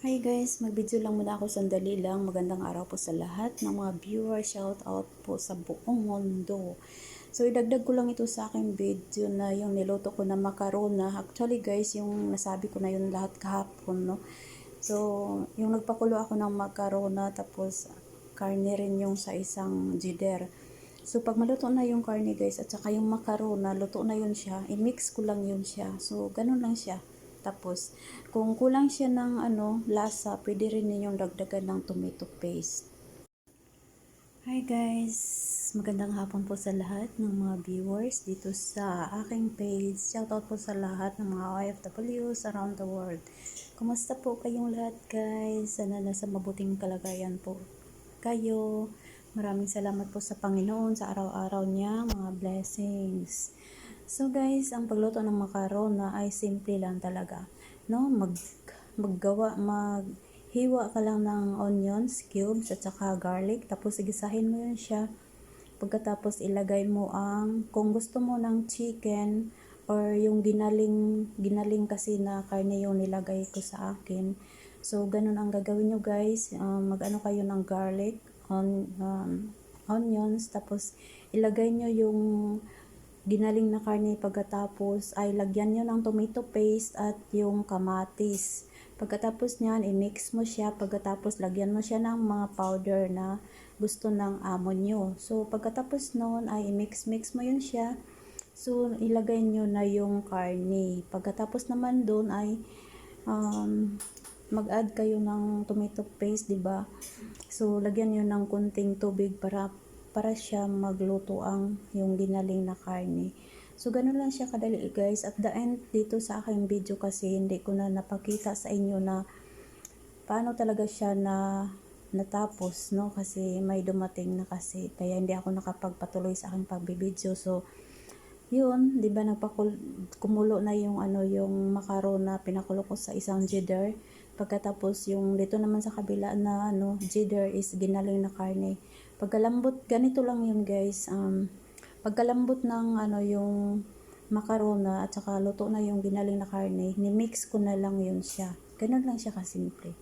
Hi guys, mag-video lang muna ako sandali lang. Magandang araw po sa lahat ng mga viewers. Shout out po sa buong mundo. So idagdag ko lang ito sa aking video na yung niluto ko na macarona. Actually guys, yung nasabi ko na yun lahat kahapon, no. So yung nagpakulo ako ng macarona tapos karne rin yung sa isang jider. So pag maluto na yung karne guys at saka yung macarona, luto na yun siya. I-mix ko lang yun siya. So ganun lang siya. Tapos, kung kulang siya ng lasa, pwede rin ninyong dagdagan ng tomato paste. Hi guys! Magandang hapon po sa lahat ng mga viewers dito sa aking page. Shoutout po sa lahat ng mga OFWs around the world. Kumusta po kayong lahat guys? Sana nasa mabuting kalagayan po kayo. Maraming salamat po sa Panginoon sa araw-araw niya, mga blessings. So guys, ang pagluto ng macarona ay simple lang talaga, no? Maghiwa ka lang ng onions, cubes at saka garlic, tapos gisahin mo yun siya. Pagkatapos ilagay mo kung gusto mo ng chicken or yung ginaling kasi na karne yung nilagay ko sa akin. So ganun ang gagawin nyo guys. Mag-ano kayo ng garlic, onions, tapos ilagay nyo yung ginaling na karne, pagkatapos ay lagyan nyo ng tomato paste at yung kamatis. Pagkatapos nyan, i-mix mo siya. Pagkatapos lagyan mo siya ng mga powder na gusto ng amo nyo. So pagkatapos nun ay i-mix mo yun siya. So ilagay nyo na yung karne. Pagkatapos naman dun ay mag-add kayo ng tomato paste, diba? So lagyan nyo ng kunting tubig para siya magluto yung ginaling na karne. So ganun lang siya kadali guys. At the end dito sa aking video kasi hindi ko na napakita sa inyo na paano talaga siya natapos, no, kasi may dumating na kasi kaya hindi ako nakapagpatuloy sa aking pagbibideo. So yun, 'di ba, kumulo na yung yung macarona, pinakulo ko sa isang jitter. Pagkatapos yung dito naman sa kabila na jitter is ginaling na karne. Pagkalambot, ganito lang yun guys. Pagkalambot ng yung macarona at saka luto na yung ginaling na karne, ni-mix ko na lang yun siya. Ganun lang siya kasimple.